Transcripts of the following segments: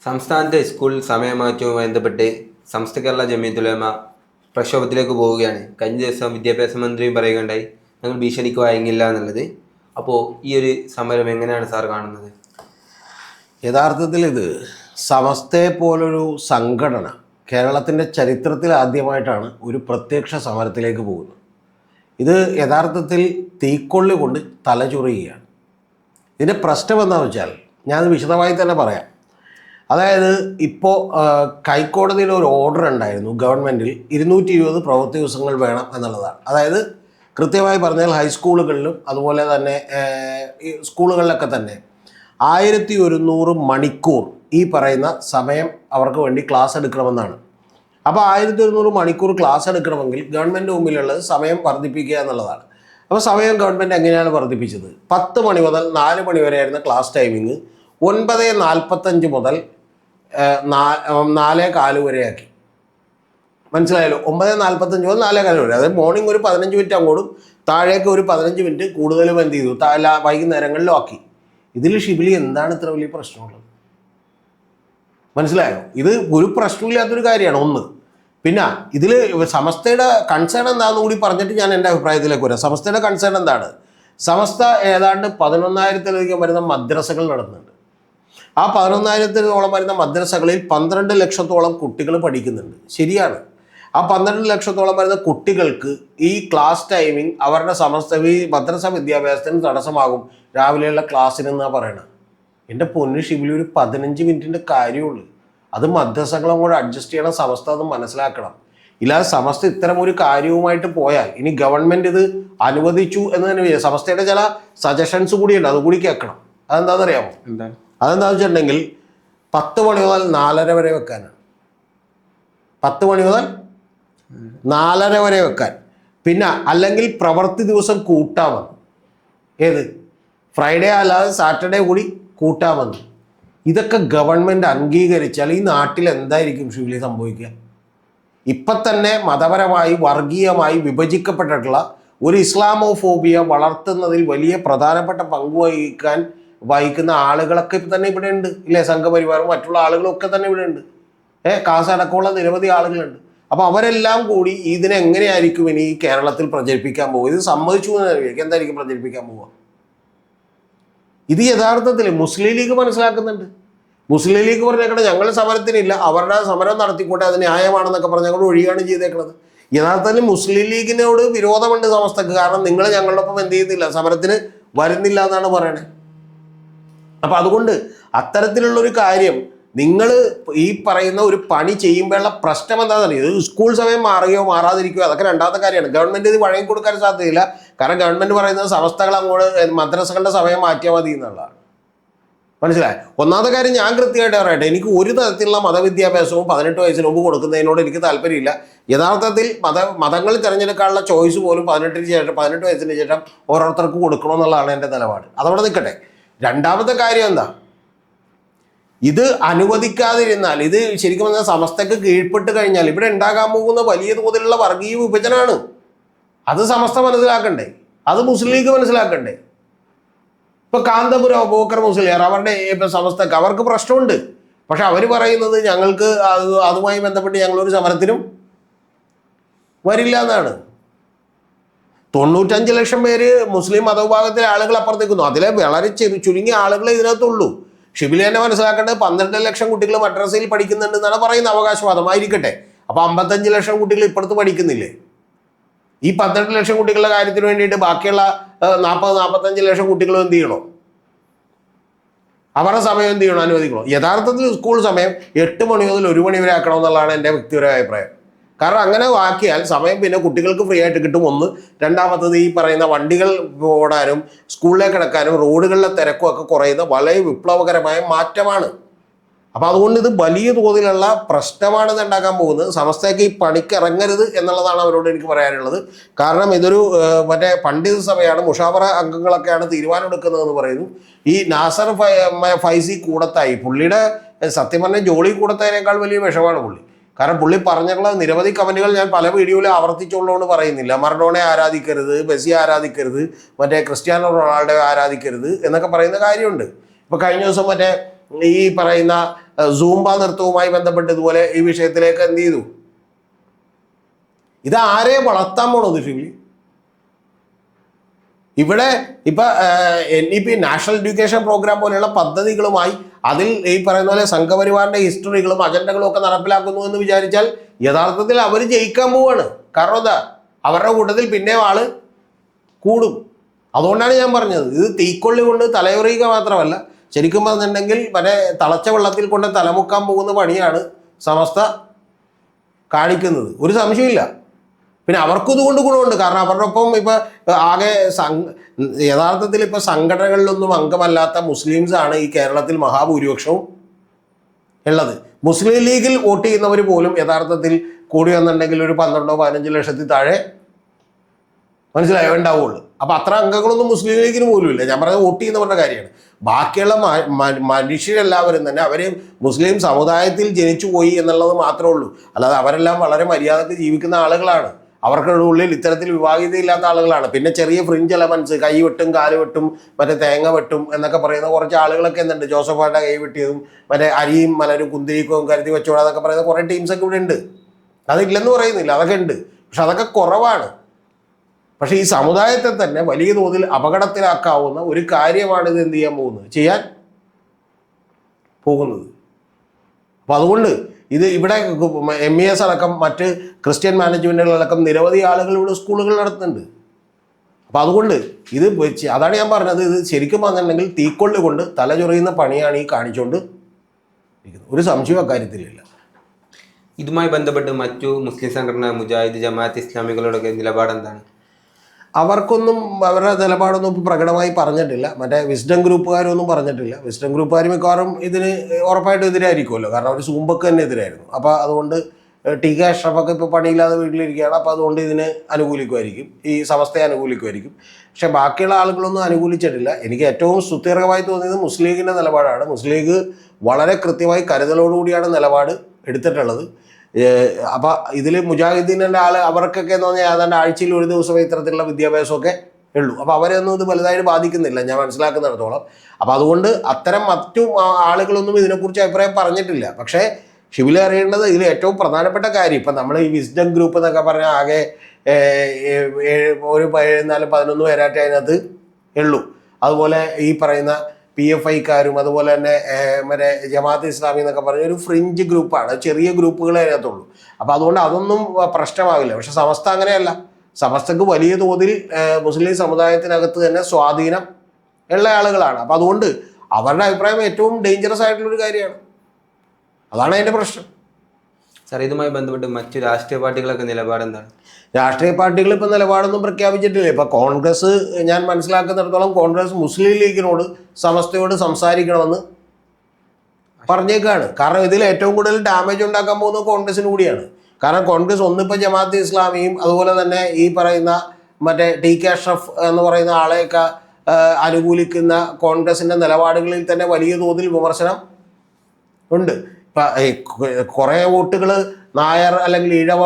സംസ്ഥാനത്തെ സ്കൂൾ സമയമാറ്റവുമായി ബന്ധപ്പെട്ട് സമസ്ത കേരള ജമിയത്തുൽ ഉലമ പ്രക്ഷോഭത്തിലേക്ക് പോവുകയാണ്. കഴിഞ്ഞ ദിവസം വിദ്യാഭ്യാസ മന്ത്രിയും പറയുകയുണ്ടായി ഞങ്ങൾ ഭീഷണിക്ക് വഴങ്ങില്ല എന്നുള്ളത്. അപ്പോൾ ഈ ഒരു സമരം എങ്ങനെയാണ് സാർ കാണുന്നത്? യഥാർത്ഥത്തിൽ ഇത് സമസ്തയെ പോലൊരു സംഘടന കേരളത്തിൻ്റെ ചരിത്രത്തിൽ ആദ്യമായിട്ടാണ് ഒരു പ്രത്യക്ഷ സമരത്തിലേക്ക് പോകുന്നത്. ഇത് യഥാർത്ഥത്തിൽ തീക്കൊള്ളി കൊണ്ട് തലചൊറിയുകയാണ്. ഇതിൻ്റെ പ്രശ്നം എന്താണെന്ന് വെച്ചാൽ ഞാനത് വിശദമായി തന്നെ പറയാം. അതായത് ഇപ്പോൾ ഹൈക്കോടതിയിൽ ഒരു ഓർഡർ ഉണ്ടായിരുന്നു ഗവൺമെൻറ്റിൽ 220 പ്രവൃത്തി ദിവസങ്ങൾ വേണം എന്നുള്ളതാണ്. അതായത് കൃത്യമായി പറഞ്ഞാൽ ഹൈസ്കൂളുകളിലും അതുപോലെ തന്നെ ഈ സ്കൂളുകളിലൊക്കെ തന്നെ 1100 മണിക്കൂർ ഈ പറയുന്ന സമയം അവർക്ക് വേണ്ടി ക്ലാസ് എടുക്കണമെന്നാണ്. അപ്പോൾ 1100 മണിക്കൂർ ക്ലാസ് എടുക്കണമെങ്കിൽ ഗവൺമെൻറ് മുമ്പിലുള്ളത് സമയം വർദ്ധിപ്പിക്കുക എന്നുള്ളതാണ്. അപ്പോൾ സമയം ഗവൺമെൻറ് എങ്ങനെയാണ് വർദ്ധിപ്പിച്ചത്? 10 മണി മുതൽ 4 മണി വരെയായിരുന്ന ക്ലാസ് ടൈമിങ് 9:45 മുതൽ 4:15 വരെയാക്കി. മനസ്സിലായല്ലോ? 9:45 മുതൽ 4:15 വരെ. അതായത് മോർണിംഗ് ഒരു 15 മിനിറ്റ് അങ്ങോട്ടും താഴേക്ക് ഒരു 15 മിനിറ്റ് കൂടുതലും എന്ത് ചെയ്തു? വൈകുന്നേരങ്ങളിലും ആക്കി. ഇതിൽ ഷിബിലി എന്താണ് ഇത്ര വലിയ പ്രശ്നമുള്ളത്? മനസ്സിലായോ? ഇത് ഒരു പ്രശ്നമില്ലാത്തൊരു കാര്യമാണ് ഒന്ന്. പിന്നെ ഇതിൽ സമസ്തയുടെ കൺസേൺ എന്താണെന്ന് കൂടി പറഞ്ഞിട്ട് ഞാൻ എൻ്റെ അഭിപ്രായത്തിലേക്ക് വരാം. സമസ്തയുടെ കൺസേൺ എന്താണ്? സമസ്ത ഏതാണ്ട് 11,000-ലധികം വരുന്ന മദ്രസകൾ നടത്തുന്നുണ്ട്. ആ 11,000-ഓളം വരുന്ന മദ്രസകളിൽ 12 ലക്ഷത്തോളം കുട്ടികൾ പഠിക്കുന്നുണ്ട്. ശരിയാണ്. ആ 12 ലക്ഷത്തോളം വരുന്ന കുട്ടികൾക്ക് ഈ ക്ലാസ് ടൈമിങ് അവരുടെ ഈ മദ്രസ വിദ്യാഭ്യാസത്തിന് തടസ്സമാകും രാവിലെയുള്ള ക്ലാസ്സിനെന്നാണ് പറയണത്. എൻ്റെ പൊന്നു ഷിബിലി, ഒരു 15 മിനിറ്റിൻ്റെ കാര്യമുള്ളൂ. അത് മദ്രസകളും കൂടെ അഡ്ജസ്റ്റ് ചെയ്യണം. സമസ്ത അത് മനസ്സിലാക്കണം. ഇല്ലാതെ സമസ്ത ഇത്തരം ഒരു കാര്യവുമായിട്ട് പോയാൽ ഇനി ഗവൺമെൻറ് ഇത് അനുവദിച്ചു എന്ന് തന്നെ സമസ്തയുടെ ചില സജഷൻസ് കൂടിയുണ്ട്, അതുകൂടി കേൾക്കണം. അതെന്താണെന്നറിയാമോ? അതെന്താണെന്ന് വെച്ചിട്ടുണ്ടെങ്കിൽ 10 മണി മുതൽ 4:30 വരെ വെക്കാനാണ്. 10 മണി മുതൽ 4:30 വരെ വെക്കാൻ. പിന്നെ അല്ലെങ്കിൽ പ്രവൃത്തി ദിവസം കൂട്ടാമെന്ന്. ഏത്? ഫ്രൈഡേ അല്ലാതെ സാറ്റർഡേ കൂടി കൂട്ടാമെന്ന്. ഇതൊക്കെ ഗവൺമെൻറ് അംഗീകരിച്ചാൽ ഈ നാട്ടിൽ എന്തായിരിക്കും ഷിബിലി സംഭവിക്കുക? ഇപ്പം തന്നെ മതപരമായി വർഗീയമായി വിഭജിക്കപ്പെട്ടിട്ടുള്ള ഒരു ഇസ്ലാമോഫോബിയ വളർത്തുന്നതിൽ വലിയ പ്രധാനപ്പെട്ട പങ്ക് വഹിക്കുന്ന ആളുകളൊക്കെ ഇപ്പം തന്നെ ഇവിടെ ഉണ്ട്, ഇല്ലേ? സംഘപരിവാറും മറ്റുള്ള ആളുകളൊക്കെ തന്നെ ഇവിടെ ഉണ്ട്. കാസടക്കമുള്ള നിരവധി ആളുകളുണ്ട്. അപ്പോൾ അവരെല്ലാം കൂടി ഇതിനെങ്ങനെയായിരിക്കും ഇനി കേരളത്തിൽ പ്രചരിപ്പിക്കാൻ പോകുക? ഇത് സമ്മതിച്ചു എന്ന് എന്തായിരിക്കും പ്രചരിപ്പിക്കാൻ പോവുക? ഇത് യഥാർത്ഥത്തിൽ മുസ്ലിം ലീഗ് മനസ്സിലാക്കുന്നുണ്ട്. മുസ്ലിം ലീഗ് പറഞ്ഞേക്കണത് ഞങ്ങൾ സമരത്തിനില്ല, അവരുടെ സമരം നടത്തിക്കോട്ടെ, അത് ന്യായമാണെന്നൊക്കെ പറഞ്ഞ് ഞങ്ങൾ ഒഴിയാണ് ചെയ്തേക്കുന്നത്. യഥാർത്ഥത്തിൽ മുസ്ലിം ലീഗിനോട് വിരോധമുണ്ട് സമസ്തക്ക്. കാരണം നിങ്ങൾ ഞങ്ങളുടെ ഒപ്പം എന്ത് ചെയ്യുന്നില്ല, സമരത്തിന് വരുന്നില്ല എന്നാണ് പറയണത്. അപ്പം അതുകൊണ്ട് അത്തരത്തിലുള്ളൊരു കാര്യം നിങ്ങൾ ഈ പറയുന്ന ഒരു പണി ചെയ്യുമ്പോഴുള്ള പ്രശ്നം എന്താണെന്ന് അറിയാം. ഇത് സ്കൂൾ സമയം മാറുകയോ മാറാതിരിക്കുകയോ അതൊക്കെ രണ്ടാമത്തെ കാര്യമാണ്. ഗവൺമെൻറ് ഇത് വഴങ്ങി കൊടുക്കാൻ സാധ്യതയില്ല. കാരണം ഗവൺമെൻറ് പറയുന്നത് സമസ്തകൾ അങ്ങോട്ട് മദ്രസകളുടെ സമയം മാറ്റിയാൽ മതി എന്നുള്ളതാണ്. മനസ്സിലായി? ഒന്നാമത്തെ കാര്യം ഞാൻ കൃത്യമായിട്ട് പറയട്ടെ, എനിക്ക് ഒരു തരത്തിലുള്ള മതവിദ്യാഭ്യാസവും 18 വയസ്സിന് മുമ്പ് കൊടുക്കുന്നതിനോട് എനിക്ക് താല്പര്യമില്ല. യഥാർത്ഥത്തിൽ മതങ്ങൾ തിരഞ്ഞെടുക്കാനുള്ള ചോയ്സ് പോലും 18 വയസ്സിന് ശേഷം ഓരോരുത്തർക്ക് കൊടുക്കണമെന്നുള്ളതാണ് എൻ്റെ നിലപാട്. അതവിടെ നിൽക്കട്ടെ. രണ്ടാമത്തെ കാര്യം എന്താ? ഇത് അനുവദിക്കാതിരുന്നാൽ, ഇത് ശരിക്കും പറഞ്ഞാൽ സമസ്തക്ക് കീഴ്പ്പെട്ട് കഴിഞ്ഞാൽ ഇവിടെ ഉണ്ടാകാൻ പോകുന്ന വലിയ തോതിലുള്ള വർഗീയ വിഭജനമാണ്. അത് സമസ്ത മനസ്സിലാക്കണ്ടേ? അത് മുസ്ലിം ലീഗ് മനസ്സിലാക്കണ്ടേ? ഇപ്പൊ കാന്തപുരം അബൂബക്കർ മുസ്ലിയാർ അവരുടെ സമസ്തക്ക് അവർക്ക് പ്രശ്നമുണ്ട്. പക്ഷെ അവർ പറയുന്നത് ഞങ്ങൾക്ക് അതുമായി ബന്ധപ്പെട്ട് ഞങ്ങളൊരു സമരത്തിനും വരില്ല എന്നാണ്. 95 ലക്ഷം പേര് മുസ്ലിം മതവിഭാഗത്തിലെ ആളുകൾ അപ്പുറത്തേക്കുന്നു. അതിലെ വളരെ ചുരുങ്ങിയ ആളുകളെ ഇതിനകത്തുള്ളൂ. ഷിബിലി തന്നെ മനസ്സിലാക്കേണ്ടത് 12 ലക്ഷം കുട്ടികൾ മദ്രസയിൽ പഠിക്കുന്നുണ്ടെന്നാണ് പറയുന്ന അവകാശവാദമായിരിക്കട്ടെ. അപ്പോൾ 55 ലക്ഷം കുട്ടികൾ ഇപ്പുറത്ത് പഠിക്കുന്നില്ലേ? ഈ 12 ലക്ഷം കുട്ടികളുടെ കാര്യത്തിന് വേണ്ടിയിട്ട് ബാക്കിയുള്ള 40-45 ലക്ഷം കുട്ടികളും എന്ത് ചെയ്യണോ? അവരുടെ സമയം എന്ത് ചെയ്യണോ? അനുവദിക്കണോ? യഥാർത്ഥത്തിൽ സ്കൂൾ സമയം 8 മണി മുതൽ 1 മണി വരെ ആക്കണമെന്നുള്ളതാണ് എൻ്റെ വ്യക്തിപരമായ അഭിപ്രായം. കാരണം അങ്ങനെ ആക്കിയാൽ സമയം പിന്നെ കുട്ടികൾക്ക് ഫ്രീ ആയിട്ട് കിട്ടും. ഒന്ന്. രണ്ടാമത്തത് ഈ പറയുന്ന വണ്ടികൾ ഓടാനും സ്കൂളിലേക്ക് കിടക്കാനും റോഡുകളിലെ തിരക്കും ഒക്കെ കുറയുന്ന വളരെ വിപ്ലവകരമായ മാറ്റമാണ്. അപ്പോൾ അതുകൊണ്ട് ഇത് വലിയ തോതിലുള്ള പ്രശ്നമാണ് ഇത് ഉണ്ടാക്കാൻ പോകുന്നത്. സമസ്തയ്ക്ക് ഈ പണിക്ക് ഇറങ്ങരുത് എന്നുള്ളതാണ് അവരോട് എനിക്ക് പറയാനുള്ളത്. കാരണം ഇതൊരു പണ്ഡിത സഭയാണ്, മുഷാവറ അംഗങ്ങളൊക്കെയാണ് തീരുമാനം എടുക്കുന്നതെന്ന് പറയുന്നു. ഈ നാസർ ഫൈസി കൂടത്തായി, പുള്ളിയുടെ സത്യം പറഞ്ഞാൽ ജോളി കൂടത്തായതിനേക്കാൾ വലിയ വിഷമാണ് പുള്ളി. കാരണം പുള്ളി പറഞ്ഞിട്ടുള്ള നിരവധി കമന്റുകൾ ഞാൻ പല വീഡിയോയിലും ആവർത്തിച്ചുള്ളതുകൊണ്ട് പറയുന്നില്ല. മറഡോണയെ ആരാധിക്കരുത്, മെസ്സിയെ ആരാധിക്കരുത്, ക്രിസ്ത്യാനോ റൊണാൾഡോയെ ആരാധിക്കരുത് എന്നൊക്കെ പറയുന്ന കാര്യമുണ്ട്. ഇപ്പോൾ കഴിഞ്ഞ ദിവസം ഈ പറയുന്ന സൂംബ നൃത്തവുമായി ബന്ധപ്പെട്ട് ഇതുപോലെ ഈ വിഷയത്തിലേക്ക് എന്ത് ചെയ്തു? ഇത് ആരെ വളർത്താൻ പോണത് ഷിബിലി? ഇവിടെ ഇപ്പൊ NEP നാഷണൽ എഡ്യൂക്കേഷൻ പ്രോഗ്രാം പോലെയുള്ള പദ്ധതികളുമായി അതിൽ ഈ പറയുന്ന പോലെ സംഘപരിവാറിന്റെ ഹിസ്റ്ററികളും അജണ്ടകളും ഒക്കെ നടപ്പിലാക്കുന്നു എന്ന് വിചാരിച്ചാൽ യഥാർത്ഥത്തിൽ അവർ ജയിക്കാൻ പോവാണ്. കാരണം എന്താ, അവരുടെ കൂട്ടത്തിൽ പിന്നെ ആള് കൂടും. അതുകൊണ്ടാണ് ഞാൻ പറഞ്ഞത്, ഇത് തീക്കൊള്ളി കൊണ്ട് തലയുറിയുക മാത്രമല്ല, ശരിക്കും പറഞ്ഞിട്ടുണ്ടെങ്കിൽ മറ്റേ തിളച്ച വെള്ളത്തിൽ കൊണ്ട് തലമുക്കാൻ പോകുന്ന പണിയാണ് സമസ്ത കാണിക്കുന്നത്, ഒരു സംശയമില്ല. പിന്നെ അവർക്കും ഇതുകൊണ്ട് ഗുണമുണ്ട്. കാരണം അവരുടെ ഒപ്പം ഇപ്പൊ ആകെ യഥാർത്ഥത്തിൽ ഇപ്പൊ സംഘടനകളിലൊന്നും അംഗമല്ലാത്ത മുസ്ലിംസ് ആണ് ഈ കേരളത്തിൽ മഹാഭൂരിപക്ഷവും ഉള്ളത്. മുസ്ലിം ലീഗിൽ വോട്ട് ചെയ്യുന്നവർ പോലും യഥാർത്ഥത്തിൽ കൂടി വന്നിട്ടുണ്ടെങ്കിൽ ഒരു 12-15 ലക്ഷത്തിൽ താഴെ മനസ്സിലായോ ഉണ്ടാവുള്ളൂ. അപ്പൊ അത്ര അംഗങ്ങളൊന്നും മുസ്ലിം ലീഗിന് പോലും ഇല്ല. ഞാൻ പറഞ്ഞത് വോട്ട് ചെയ്യുന്നവരുടെ കാര്യമാണ്. ബാക്കിയുള്ള മനുഷ്യരെല്ലാവരും തന്നെ അവര് മുസ്ലിം സമുദായത്തിൽ ജനിച്ചു പോയി എന്നുള്ളത് മാത്രമേ ഉള്ളൂ. അല്ലാതെ അവരെല്ലാം വളരെ മര്യാദക്ക് ജീവിക്കുന്ന ആളുകളാണ്. അവർക്കുള്ള ഉള്ളിൽ ഇത്തരത്തിൽ വിവാഹിതയില്ലാത്ത ആളുകളാണ്. പിന്നെ ചെറിയ ഫ്രിഞ്ച് എലമെന്റ്സ്, കൈ വെട്ടും കാല് വെട്ടും മറ്റേ തേങ്ങ വെട്ടും എന്നൊക്കെ പറയുന്ന കുറച്ച് ആളുകളൊക്കെ എന്തുണ്ട്, ജോസഫായിട്ട് കൈ വെട്ടിയതും മറ്റേ അരിയും മലരും കുന്തിരിക്കവും കരുതി വെച്ചോടാന്നൊക്കെ പറയുന്ന കുറേ ടീംസൊക്കെ ഇവിടെ ഉണ്ട്. അതില്ലെന്ന് പറയുന്നില്ല, അതൊക്കെ ഉണ്ട്. പക്ഷെ അതൊക്കെ കുറവാണ്. പക്ഷെ ഈ സമുദായത്തെ തന്നെ വലിയ തോതിൽ അപകടത്തിലാക്കാവുന്ന ഒരു കാര്യമാണ് ഇത് എന്ത് ചെയ്യാൻ പോകുന്നത്. അപ്പം അതുകൊണ്ട് ഇത് ഇവിടെ MES അടക്കം മറ്റ് ക്രിസ്ത്യൻ മാനേജ്മെൻറ്റുകളടക്കം നിരവധി ആളുകൾ ഇവിടെ സ്കൂളുകൾ നടത്തുന്നുണ്ട്. അപ്പം അതുകൊണ്ട് ഇത് അതാണ് ഞാൻ പറഞ്ഞത്, ഇത് ശരിക്കും പറഞ്ഞിട്ടുണ്ടെങ്കിൽ തീക്കൊള്ളി കൊണ്ട് തലചൊറിയുന്ന പണിയാണ് ഈ കാണിച്ചുകൊണ്ട് ഇരിക്കുന്നത്. ഒരു സംശയവും അക്കാര്യത്തിലില്ല. ഇതുമായി ബന്ധപ്പെട്ട് മറ്റു മുസ്ലിം സംഘടന മുജാഹിദ്, ജമാഅത്ത് ഇസ്ലാമികളോടൊക്കെ നിലപാടെന്താണ്? അവർക്കൊന്നും അവരുടെ നിലപാടൊന്നും ഇപ്പോൾ പ്രകടമായി പറഞ്ഞിട്ടില്ല. മറ്റേ വിസ്ഡം ഗ്രൂപ്പുകാരൊന്നും പറഞ്ഞിട്ടില്ല. വിസ്ഡം ഗ്രൂപ്പുകാർ മിക്കവാറും ഇതിന് ഉറപ്പായിട്ടും എതിരായിരിക്കുമല്ലോ. കാരണം അവർ സൂമ്പക്ക് തന്നെ എതിരായിരുന്നു. അപ്പോൾ അതുകൊണ്ട് TK അഷ്റഫൊക്കെ ഇപ്പോൾ പണിയില്ലാതെ വീട്ടിലിരിക്കുകയാണ്. അപ്പോൾ അതുകൊണ്ട് ഇതിന് അനുകൂലിക്കുമായിരിക്കും, ഈ സമസ്തയെ അനുകൂലിക്കുമായിരിക്കും. പക്ഷേ ബാക്കിയുള്ള ആളുകളൊന്നും അനുകൂലിച്ചിട്ടില്ല. എനിക്ക് ഏറ്റവും സ്തുത്യർഹമായി തോന്നിയത് മുസ്ലിം ലീഗിൻ്റെ നിലപാടാണ്. മുസ്ലിം ലീഗ് വളരെ കൃത്യമായി കരുതലോടുകൂടിയാണ് നിലപാട് എടുത്തിട്ടുള്ളത്. അപ്പം ഇതിൽ മുജാഹിദീൻ്റെ അവർക്കൊക്കെ എന്ന് പറഞ്ഞാൽ ഏതാണ്ട് ആഴ്ചയിൽ ഒരു ദിവസം ഇത്തരത്തിലുള്ള വിദ്യാഭ്യാസമൊക്കെ ഉള്ളൂ. അപ്പോൾ അവരെയൊന്നും ഇത് വലുതായിട്ട് ബാധിക്കുന്നില്ല ഞാൻ മനസ്സിലാക്കുന്നിടത്തോളം. അപ്പോൾ അതുകൊണ്ട് അത്തരം മറ്റു ആളുകളൊന്നും ഇതിനെക്കുറിച്ച് അഭിപ്രായം പറഞ്ഞിട്ടില്ല. പക്ഷേ ഷിബിലി അറിയേണ്ടത് ഇതിൽ ഏറ്റവും പ്രധാനപ്പെട്ട കാര്യം, ഇപ്പം നമ്മൾ ഈ വിസ്ഡം ഗ്രൂപ്പ് എന്നൊക്കെ പറഞ്ഞാൽ ആകെ ഒരു 14-11 പേരായിട്ട് അതിനകത്ത് ഉള്ളൂ. അതുപോലെ ഈ പറയുന്ന PFIക്കാരും അതുപോലെ തന്നെ മറ്റേ ജമാഅത്ത് ഇസ്ലാമി എന്നൊക്കെ പറഞ്ഞ ഒരു ഫ്രിഞ്ച് ഗ്രൂപ്പാണ്, ചെറിയ ഗ്രൂപ്പുകളെ അതിനകത്തുള്ളൂ. അപ്പോൾ അതുകൊണ്ട് അതൊന്നും പ്രശ്നമാകില്ല. പക്ഷെ സമസ്ത അങ്ങനെയല്ല. സമസ്തക്ക് വലിയ തോതിൽ മുസ്ലിം സമുദായത്തിനകത്ത് തന്നെ സ്വാധീനം ഉള്ള ആളുകളാണ്. അപ്പം അതുകൊണ്ട് അവരുടെ അഭിപ്രായം ഏറ്റവും ഡേഞ്ചറസ് ആയിട്ടുള്ളൊരു കാര്യമാണ്. അതാണ് അതിൻ്റെ പ്രശ്നം. സാർ, ഇതുമായി ബന്ധപ്പെട്ട് മറ്റു രാഷ്ട്രീയ പാർട്ടികളൊക്കെ നിലപാടെന്താണ്? രാഷ്ട്രീയ പാർട്ടികൾ ഇപ്പം നിലപാടൊന്നും പ്രഖ്യാപിച്ചിട്ടില്ല. ഇപ്പം കോൺഗ്രസ്, ഞാൻ മനസ്സിലാക്കുന്നിടത്തോളം കോൺഗ്രസ് മുസ്ലിം ലീഗിനോട് സമസ്തയോട് സംസാരിക്കണമെന്ന് പറഞ്ഞേക്കാണ്. കാരണം ഇതിൽ ഏറ്റവും കൂടുതൽ ഡാമേജ് ഉണ്ടാക്കാൻ പോകുന്നത് കോൺഗ്രസിന് കൂടിയാണ്. കാരണം കോൺഗ്രസ് ഒന്നിപ്പോൾ ജമാഅത്ത് ഇസ്ലാമിയും അതുപോലെ തന്നെ ഈ പറയുന്ന മറ്റേ TK അഷ്റഫ് എന്ന് പറയുന്ന ആളെയൊക്കെ അനുകൂലിക്കുന്ന കോൺഗ്രസിൻ്റെ നിലപാടുകളിൽ തന്നെ വലിയ തോതിൽ വിമർശനം ഉണ്ട്. ഇപ്പം കുറേ വോട്ടുകൾ നായർ അല്ലെങ്കിൽ ഈഴവ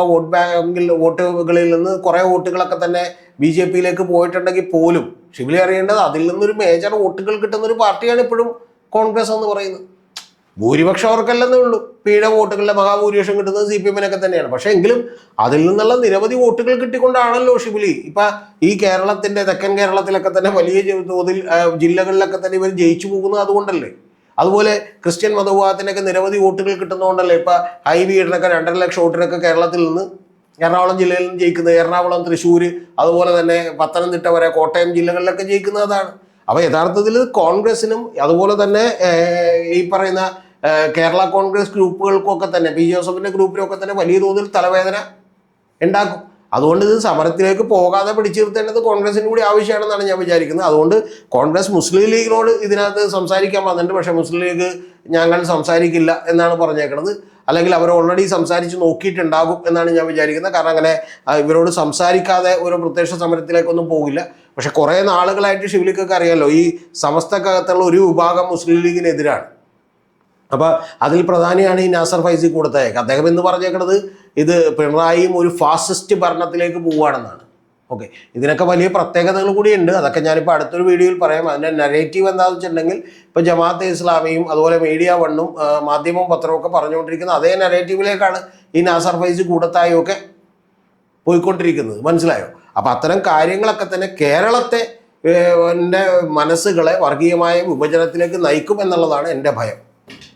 വോട്ടുകളിൽ നിന്ന് കുറേ വോട്ടുകളൊക്കെ തന്നെ BJPയിലേക്ക് പോയിട്ടുണ്ടെങ്കിൽ പോലും ഷിബിലി അറിയേണ്ടത് അതിൽ നിന്നൊരു മേജർ വോട്ടുകൾ കിട്ടുന്ന ഒരു പാർട്ടിയാണ് ഇപ്പോഴും കോൺഗ്രസ് എന്ന് പറയുന്നത്. ഭൂരിപക്ഷം അവർക്കല്ലെന്നേ ഉള്ളൂ. ഈഴവ വോട്ടുകളുടെ മഹാഭൂരിപക്ഷം കിട്ടുന്നത് CPM-നൊക്കെ തന്നെയാണ്. പക്ഷേ എങ്കിലും അതിൽ നിന്നുള്ള നിരവധി വോട്ടുകൾ കിട്ടിക്കൊണ്ടാണല്ലോ ഷിബിലി ഇപ്പം ഈ കേരളത്തിൻ്റെ തെക്കൻ കേരളത്തിലൊക്കെ തന്നെ വലിയ തോതിൽ ജില്ലകളിലൊക്കെ തന്നെ ഇവർ ജയിച്ചു പോകുന്നത് അതുകൊണ്ടല്ലേ. അതുപോലെ ക്രിസ്ത്യൻ മതവിഭാഗത്തിനൊക്കെ നിരവധി വോട്ടുകൾ കിട്ടുന്നതുകൊണ്ടല്ലേ ഇപ്പം IB-യിടനൊക്കെ 2.5 ലക്ഷം വോട്ടിനൊക്കെ കേരളത്തിൽ നിന്ന് എറണാകുളം ജില്ലയിൽ നിന്ന് ജയിക്കുന്നത്. എറണാകുളം, തൃശ്ശൂർ, അതുപോലെ തന്നെ പത്തനംതിട്ട വരെ കോട്ടയം ജില്ലകളിലൊക്കെ ജയിക്കുന്നത് അതാണ്. അപ്പോൾ യഥാർത്ഥത്തിൽ കോൺഗ്രസിനും അതുപോലെ തന്നെ ഈ പറയുന്ന കേരള കോൺഗ്രസ് ഗ്രൂപ്പുകൾക്കൊക്കെ തന്നെ പി ജോസഫിൻ്റെ ഗ്രൂപ്പിലൊക്കെ തന്നെ വലിയ തോതിൽ തലവേദന ഉണ്ടാക്കും. അതുകൊണ്ട് ഇത് സമരത്തിലേക്ക് പോകാതെ പിടിച്ചു നിർത്തേണ്ടത് കോൺഗ്രസിന് കൂടി ആവശ്യമാണെന്നാണ് ഞാൻ വിചാരിക്കുന്നത്. അതുകൊണ്ട് കോൺഗ്രസ് മുസ്ലിം ലീഗിനോട് ഇതിനകത്ത് സംസാരിക്കാൻ വന്നിട്ടുണ്ട്. പക്ഷേ മുസ്ലിം ലീഗ് ഞങ്ങൾ സംസാരിക്കില്ല എന്നാണ് പറഞ്ഞേക്കുന്നത്. അല്ലെങ്കിൽ അവർ ഓൾറെഡി സംസാരിച്ച് നോക്കിയിട്ടുണ്ടാകും എന്നാണ് ഞാൻ വിചാരിക്കുന്നത്. കാരണം അങ്ങനെ ഇവരോട് സംസാരിക്കാതെ ഒരു പ്രത്യക്ഷ സമരത്തിലേക്കൊന്നും പോകില്ല. പക്ഷെ കുറേ നാളുകളായിട്ട് ഷിബിലിക്കൊക്കെ അറിയാമല്ലോ, ഈ സമസ്തക്കകത്തുള്ള ഒരു വിഭാഗം മുസ്ലിം ലീഗിനെതിരാണ്. അപ്പോൾ അതിൽ പ്രധാനിയാണ് ഈ നാസർ ഫൈസി കൊടുത്തയക്ക്. അദ്ദേഹം എന്ന് പറഞ്ഞേക്കുന്നത് ഇത് പിണറായിയും ഒരു ഫാസിസ്റ്റ് ഭരണത്തിലേക്ക് പോവുകയാണെന്നാണ്. ഓക്കെ, ഇതിനൊക്കെ വലിയ പ്രത്യേകതകൾ കൂടിയുണ്ട്. അതൊക്കെ ഞാനിപ്പോൾ അടുത്തൊരു വീഡിയോയിൽ പറയാം. അതിൻ്റെ നെറേറ്റീവ് എന്താണെന്ന് വെച്ചിട്ടുണ്ടെങ്കിൽ ഇപ്പോൾ ജമാഅത്തെ ഇസ്ലാമിയും അതുപോലെ മീഡിയ വണ്ണും മാധ്യമവും പത്രവും ഒക്കെ പറഞ്ഞുകൊണ്ടിരിക്കുന്ന അതേ നെറേറ്റീവിലേക്കാണ് ഈ നാസർ ഫൈസി കൂടത്തായും ഒക്കെ പോയിക്കൊണ്ടിരിക്കുന്നത്. മനസ്സിലായോ? അപ്പം അത്തരം കാര്യങ്ങളൊക്കെ തന്നെ കേരളത്തെ മനസ്സുകളെ വർഗീയമായ വിഭജനത്തിലേക്ക് നയിക്കും എന്നുള്ളതാണ് എൻ്റെ ഭയം.